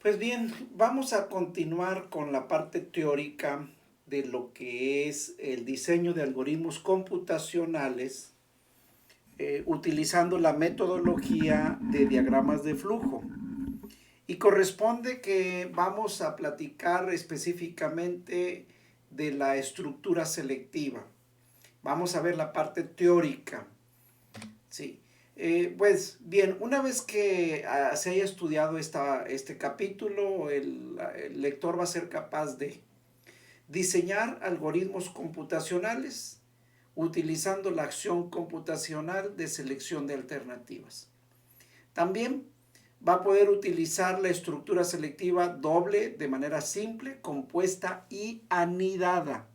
Pues bien, vamos a continuar con la parte teórica de lo que es el diseño de algoritmos computacionales utilizando la metodología de diagramas de flujo. Y corresponde que vamos a platicar específicamente de la estructura selectiva. Vamos a ver la parte teórica. Sí. Pues bien, una vez que se haya estudiado este capítulo, el lector va a ser capaz de diseñar algoritmos computacionales utilizando la acción computacional de selección de alternativas. También va a poder utilizar la estructura selectiva doble de manera simple, compuesta y anidada.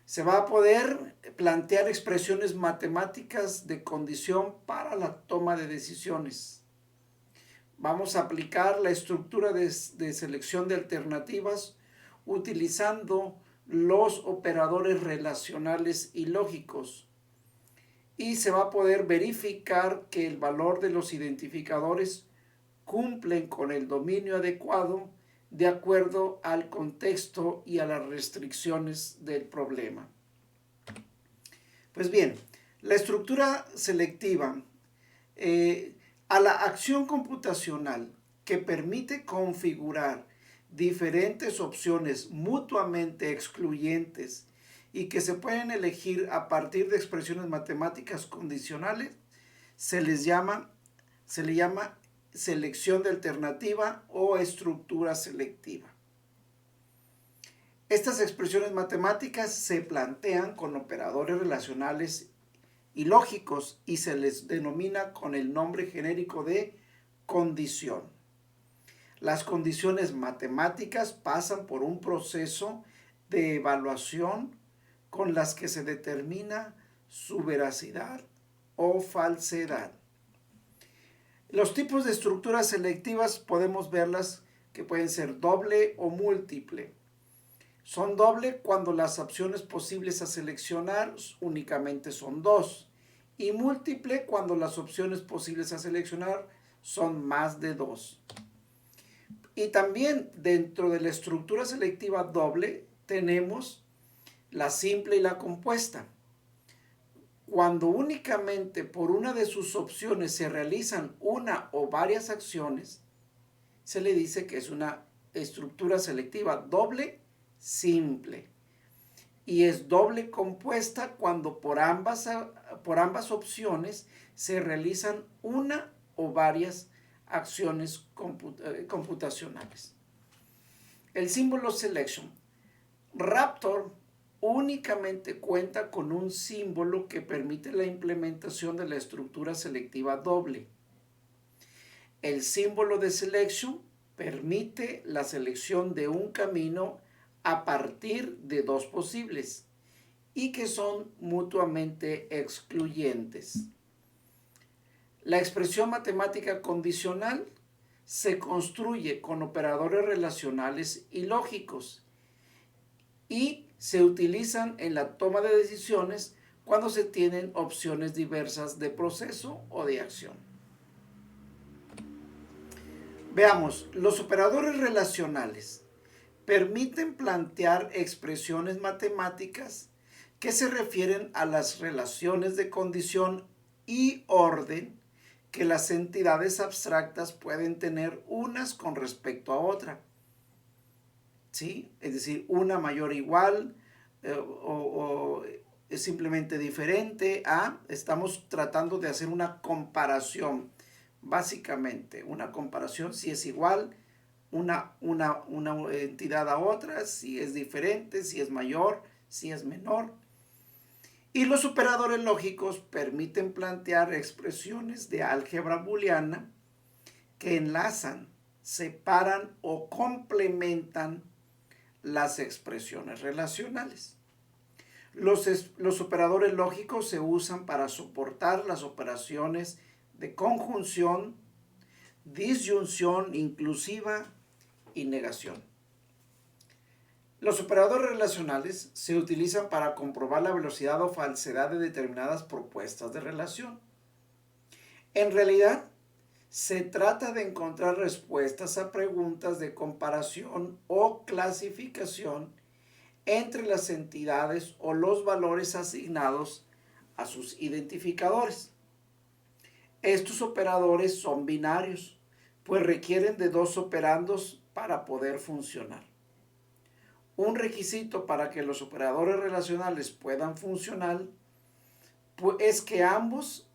Se va a poder plantear expresiones matemáticas de condición para la toma de decisiones. Vamos a aplicar la estructura de selección de alternativas utilizando los operadores relacionales y lógicos. Y se va a poder verificar que el valor de los identificadores cumplen con el dominio adecuado de acuerdo al contexto y a las restricciones del problema. Pues bien, la estructura selectiva a la acción computacional que permite configurar diferentes opciones mutuamente excluyentes y que se pueden elegir a partir de expresiones matemáticas condicionales, se le llama selección de alternativa o estructura selectiva. Estas expresiones matemáticas se plantean con operadores relacionales y lógicos y se les denomina con el nombre genérico de condición. Las condiciones matemáticas pasan por un proceso de evaluación con las que se determina su veracidad o falsedad. Los tipos de estructuras selectivas podemos verlas que pueden ser doble o múltiple. Son doble cuando las opciones posibles a seleccionar únicamente son dos y múltiple cuando las opciones posibles a seleccionar son más de dos. Y también dentro de la estructura selectiva doble tenemos la simple y la compuesta. Cuando únicamente por una de sus opciones se realizan una o varias acciones, se le dice que es una estructura selectiva doble simple. Y es doble compuesta cuando por ambas opciones se realizan una o varias acciones computacionales. El símbolo selection. Raptor únicamente cuenta con un símbolo que permite la implementación de la estructura selectiva doble. El símbolo de selection permite la selección de un camino a partir de dos posibles y que son mutuamente excluyentes. La expresión matemática condicional se construye con operadores relacionales y lógicos y se utilizan en la toma de decisiones cuando se tienen opciones diversas de proceso o de acción. Veamos, los operadores relacionales permiten plantear expresiones matemáticas que se refieren a las relaciones de condición y orden que las entidades abstractas pueden tener unas con respecto a otra. ¿Sí? Es decir, una mayor o igual o es simplemente diferente a, estamos tratando de hacer una comparación, básicamente, una comparación si es igual una entidad a otra, si es diferente, si es mayor, si es menor. Y los operadores lógicos permiten plantear expresiones de álgebra booleana que enlazan, separan o complementan las expresiones relacionales. Los operadores lógicos se usan para soportar las operaciones de conjunción, disyunción inclusiva y negación. Los operadores relacionales se utilizan para comprobar la velocidad o falsedad de determinadas propuestas de relación. En realidad, Se trata de encontrar respuestas a preguntas de comparación o clasificación entre las entidades o los valores asignados a sus identificadores. Estos operadores son binarios, pues requieren de dos operandos para poder funcionar. Un requisito para que los operadores relacionales puedan funcionar pues, es que ambos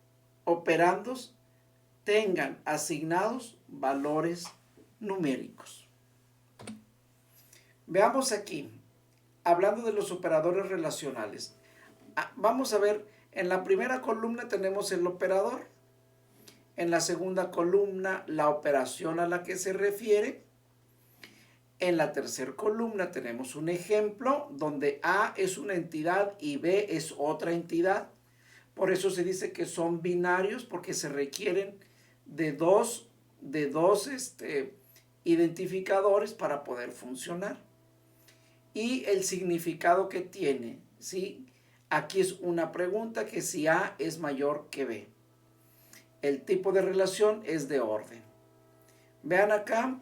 operandos tengan asignados valores numéricos. Veamos aquí, hablando de los operadores relacionales. Vamos a ver, en la primera columna tenemos el operador. En la segunda columna, la operación a la que se refiere. En la tercera columna tenemos un ejemplo donde A es una entidad y B es otra entidad. Por eso se dice que son binarios, porque se requieren de dos identificadores para poder funcionar. Y el significado que tiene, ¿sí? Aquí es una pregunta que si A es mayor que B. El tipo de relación es de orden. Vean acá,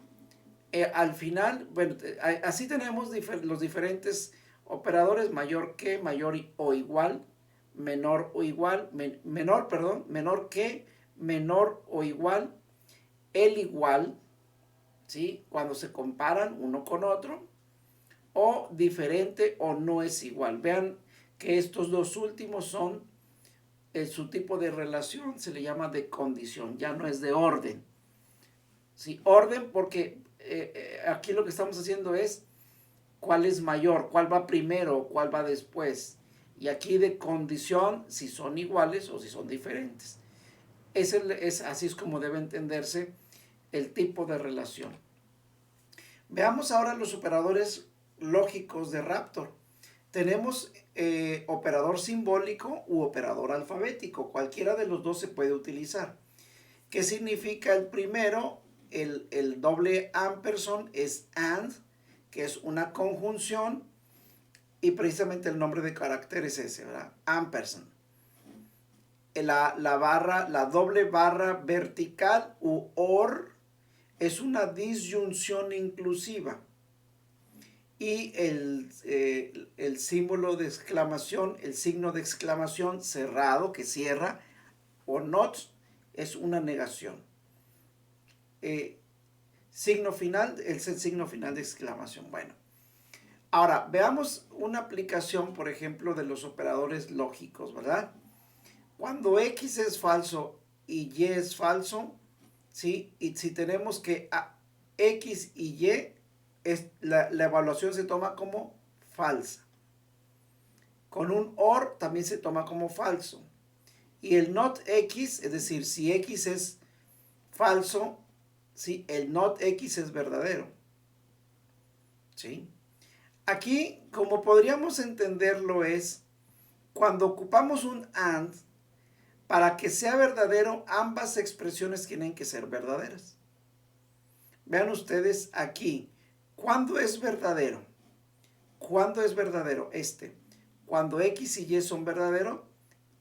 al final, bueno, así tenemos los diferentes operadores: mayor que, mayor o igual, menor o igual, menor que, menor o igual, el igual, ¿sí? Cuando se comparan uno con otro, o diferente o no es igual. Vean que estos dos últimos son, su tipo de relación se le llama de condición, ya no es de orden. ¿Sí? Orden porque aquí lo que estamos haciendo es cuál es mayor, cuál va primero, cuál va después. Y aquí de condición, si son iguales o si son diferentes. Así es como debe entenderse el tipo de relación. Veamos ahora los operadores lógicos de Raptor. Tenemos operador simbólico u operador alfabético. Cualquiera de los dos se puede utilizar. ¿Qué significa el primero? El doble ampersand es AND, que es una conjunción, y precisamente el nombre de carácter es ese, ¿verdad? Ampersand. La doble barra vertical u OR es una disyunción inclusiva. Y el símbolo de exclamación, el signo de exclamación cerrado que cierra, o not, es una negación. Signo final es el signo final de exclamación. Bueno, ahora veamos una aplicación, por ejemplo, de los operadores lógicos, ¿verdad? Cuando X es falso y Y es falso, ¿sí? Y si tenemos que X y Y, la evaluación se toma como falsa. Con un OR también se toma como falso. Y el not X, es decir, si X es falso, ¿sí? El not X es verdadero. ¿Sí? Aquí, como podríamos entenderlo, es cuando ocupamos un AND, para que sea verdadero, ambas expresiones tienen que ser verdaderas. Vean ustedes aquí, ¿cuándo es verdadero? ¿Cuándo es verdadero? Cuando X y Y son verdaderos,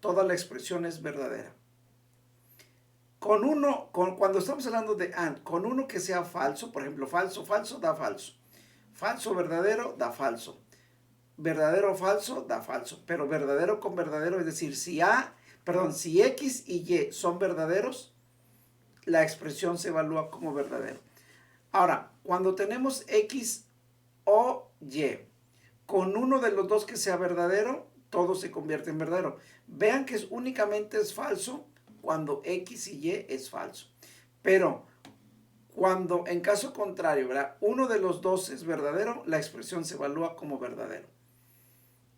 toda la expresión es verdadera. Cuando estamos hablando de AND, con uno que sea falso, por ejemplo, falso, falso, da falso. Falso, verdadero, da falso. Verdadero, falso, da falso. Pero verdadero con verdadero, es decir, si X y Y son verdaderos, la expresión se evalúa como verdadero. Ahora, cuando tenemos X o Y, con uno de los dos que sea verdadero, todo se convierte en verdadero. Vean que únicamente es falso cuando X y Y es falso. Pero cuando, en caso contrario, ¿verdad?, uno de los dos es verdadero, la expresión se evalúa como verdadero.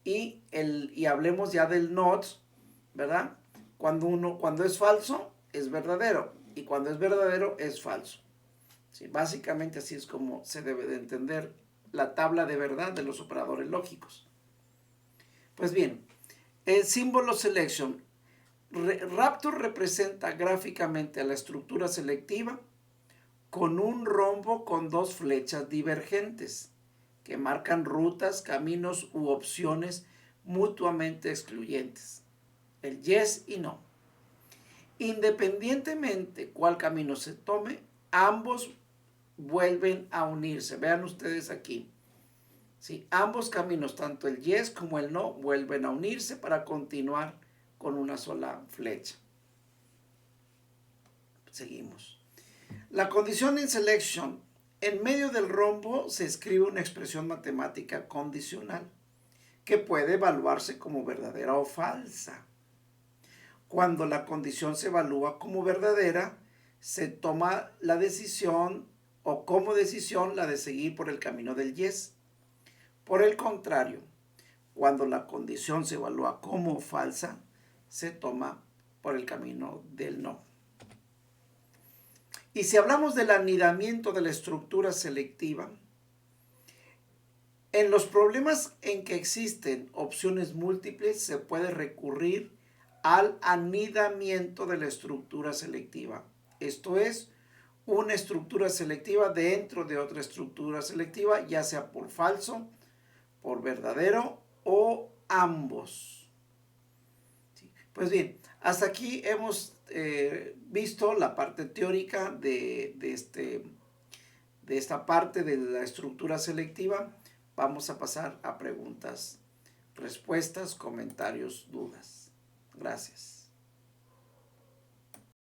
Y hablemos ya del not, ¿verdad? Cuando es falso, es verdadero. Y cuando es verdadero, es falso. ¿Sí? Básicamente así es como se debe de entender la tabla de verdad de los operadores lógicos. Pues bien, el símbolo selection. Raptor representa gráficamente a la estructura selectiva con un rombo con dos flechas divergentes que marcan rutas, caminos u opciones mutuamente excluyentes. El yes y no. Independientemente cuál camino se tome, ambos vuelven a unirse. Vean ustedes aquí. ¿Sí? Ambos caminos, tanto el yes como el no, vuelven a unirse para continuar con una sola flecha. Seguimos. La condición in selection. En medio del rombo se escribe una expresión matemática condicional que puede evaluarse como verdadera o falsa. Cuando la condición se evalúa como verdadera, se toma la decisión o como decisión la de seguir por el camino del yes. Por el contrario, cuando la condición se evalúa como falsa, se toma por el camino del no. Y si hablamos del anidamiento de la estructura selectiva, en los problemas en que existen opciones múltiples se puede recurrir al anidamiento de la estructura selectiva. Esto es, una estructura selectiva dentro de otra estructura selectiva, ya sea por falso, por verdadero o ambos. ¿Sí? Pues bien, hasta aquí hemos visto la parte teórica de esta parte de la estructura selectiva. Vamos a pasar a preguntas, respuestas, comentarios, dudas. Gracias.